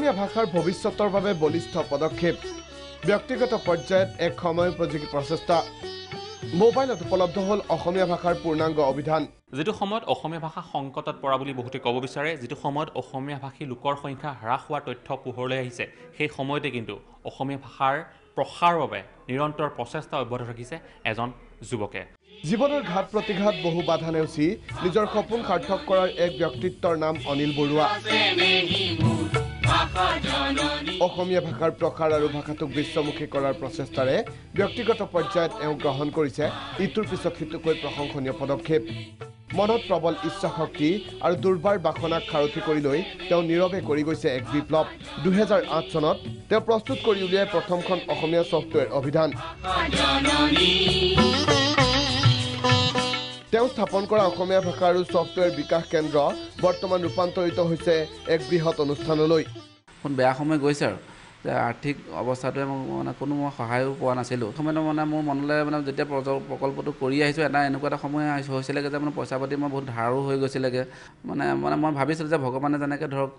অসমীয়া ভাষাৰ ভৱিষ্যতৰ বাবে বলিষ্ঠ পদক্ষেপ ব্যক্তিগত পৰ্যায়ত এক সময়োপযোগী প্ৰচেষ্টা মোবাইলত উপলব্ধ হ'ল অসমীয়া ভাষাৰ পূৰ্ণাংগ অভিধান যেটো সময়ত অসমীয়া ভাষা সংকটত পৰা বুলি বহুতে ক'ব বিচাৰে যেটো সময়ত অসমীয়া ভাষী লোকৰ সংখ্যা হ্ৰাস হোৱাৰ তথ্য পোহৰলৈ আহিছে সেই সময়তে কিন্তু অসমীয়া ভাষাৰ প্ৰসাৰৰ বাবে নিৰন্তৰ প্ৰচেষ্টা অব্যাহত ৰাখিছে এজন যুৱকে জীৱনৰ ঘাত প্ৰতিঘাত বহু বাধা নেওচি নিজৰ সপোন সাৰ্থক কৰাৰ এক ব্যক্তিত্বৰ নাম অনিল বৰুৱা অসমীয়া ভাষাৰ প্ৰসাৰ আৰু ভাষাটোক বিশ্বমুখী কৰাৰ প্ৰচেষ্টাৰে ব্যক্তিগত পৰ্যায়ত তেওঁ গ্ৰহণ কৰিছে ইটোৰ পিছত সিটোকৈ প্ৰশংসনীয় পদক্ষেপ মনত প্ৰবল ইচ্ছা শক্তি আৰু দুৰ্বাৰ বাসনাক খাৰথি কৰি লৈ তেওঁ নীৰৱে কৰি গৈছে এক বিপ্লৱ 2008 চনত তেওঁ প্ৰস্তুত কৰি উলিয়াই প্ৰথমখন অসমীয়া ছফ্টৱেৰ অভিধান তেওঁ স্থাপন কৰা অসমীয়া ভাষা আৰু ছফ্টৱেৰ বিকাশ কেন্দ্ৰ বৰ্তমান ৰূপান্তৰিত হৈছে এক বৃহৎ অনুষ্ঠানলৈ বেয়া সময় গৈছে আৰু যে আৰ্থিক অৱস্থাটোৱে মানে কোনো মই সহায়ো পোৱা নাছিলোঁ সময়ত মানে মোৰ মনলৈ মানে যেতিয়া প্ৰকল্পটো কৰি আহিছোঁ এনেকুৱা এটা সময় হৈছিলেগৈ যে মানে পইচা পাতি মই বহুত ধাৰো হৈ গৈছিলেগৈ মানে মই ভাবিছিলোঁ যে ভগৱানে যেনেকৈ ধৰক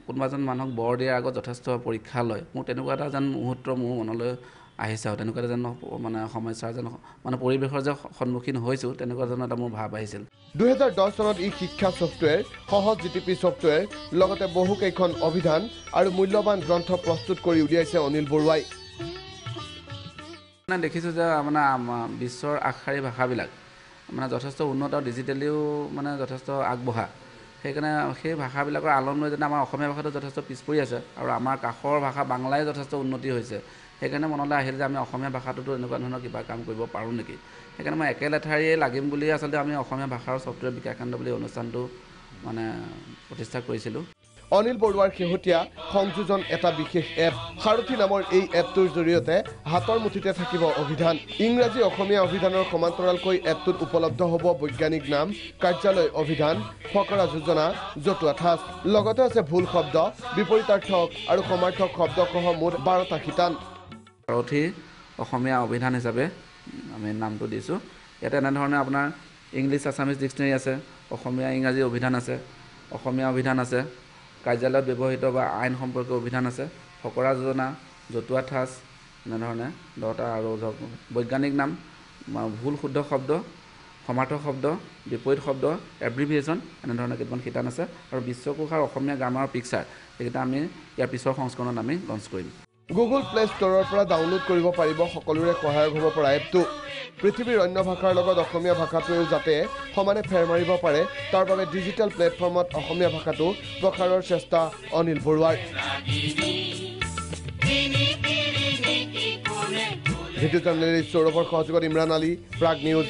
কোনোবা এজন মানুহক বৰ দিয়াৰ আগত যথেষ্ট পৰীক্ষা লয় মোৰ তেনেকুৱা এটা যেন মুহূৰ্ত মোৰ মনলৈ আহিছে আৰু তেনেকুৱা যেন মানে সমস্যাৰ যেন মানে পৰিৱেশৰ যে সন্মুখীন হৈছোঁ তেনেকুৱা যেন এটা মোৰ ভাৱ আহিছিল 2010 চনত ই শিক্ষা ছফ্টৱেৰ সহজ জিটিপি ছফ্টৱেৰ লগতে বহুকেইখন অভিধান আৰু মূল্যৱান গ্ৰন্থ প্ৰস্তুত কৰি উলিয়াইছে অনিল বৰুৱাই মানে দেখিছোঁ যে মানে বিশ্বৰ আগশাৰী ভাষাবিলাক মানে যথেষ্ট উন্নত আৰু ডিজিটেলিও মানে যথেষ্ট আগবঢ়া সেইকাৰণে সেই ভাষাবিলাকৰ আলম লৈ যেনে আমাৰ অসমীয়া ভাষাটো যথেষ্ট পিছ পৰি আছে আৰু আমাৰ কাষৰ ভাষা বাংলাই যথেষ্ট উন্নতি হৈছে সেইকাৰণে মনলৈ আহিল যে আমি অসমীয়া ভাষাটোতো এনেকুৱা ধৰণৰ কিবা কাম কৰিব পাৰোঁ নেকি সেইকাৰণে মই একেলেঠাৰিয়ে লাগিম বুলি আচলতে আমি অসমীয়া ভাষাৰ ছফ্টৱেৰ বিকাশ কেন্দ্ৰ বুলি অনুষ্ঠানটো মানে প্ৰতিষ্ঠা কৰিছিলোঁ অনিল বৰুৱাৰ শেহতীয়া সংযোজন এটা বিশেষ এপ সাৰথী নামৰ এই এপটোৰ জৰিয়তে হাতৰ মুঠিতে থাকিব অভিধান ইংৰাজী অসমীয়া অভিধানৰ সমান্তৰালকৈ এপটোত উপলব্ধ হ'ব বৈজ্ঞানিক নাম কাৰ্যালয় অভিধান ফকৰা যোজনা জতুৱা ঠাঁচ লগতে আছে ভুল শব্দ বিপৰীতাৰ্থক আৰু সমাৰ্থক শব্দসহ মুঠ 12টা শিতান সাৰথী অসমীয়া অভিধান হিচাপে আমি নামটো দিছোঁ ইয়াতে এনেধৰণে আপোনাৰ ইংলিছ আছামিজ ডিক্সনেৰী আছে অসমীয়া ইংৰাজী অভিধান আছে অসমীয়া অভিধান আছে কাৰ্যালয়ত ব্যৱহৃত বা আইন সম্পৰ্কীয় অভিধান আছে ফকৰা যোজনা জতুৱা ঠাঁচ এনেধৰণে 10টা আৰু ধৰক বৈজ্ঞানিক নাম ভুল শুদ্ধ শব্দ সমাৰ্থক শব্দ বিপৰীত শব্দ এব্ৰিভিয়েশ্যন এনেধৰণে কিছুমান শিতান আছে আৰু বিশ্বকোষ আৰু অসমীয়া গ্ৰামাৰ পিকচাৰ এইকেইটা আমি ইয়াৰ পিছৰ সংস্কৰণত আমি লঞ্চ কৰিম গুগল প্লে ষ্টৰৰ পৰা ডাউনলোড কৰিব পাৰিব সকলোৰে সহায়ক হ'ব পৰা এপটো পৃথিৱীৰ অন্য ভাষাৰ লগত অসমীয়া ভাষাটোৱেও যাতে সমানে ফেৰ মাৰিব পাৰে তাৰ বাবে ডিজিটেল প্লেটফৰ্মত অসমীয়া ভাষাটো প্ৰসাৰৰ চেষ্টা অনিল বৰুৱাৰ ভিডিঅ' জাৰ্নেলিষ্ট সৌৰভৰ সহযোগত ইমৰান আলী প্ৰাগ নিউজ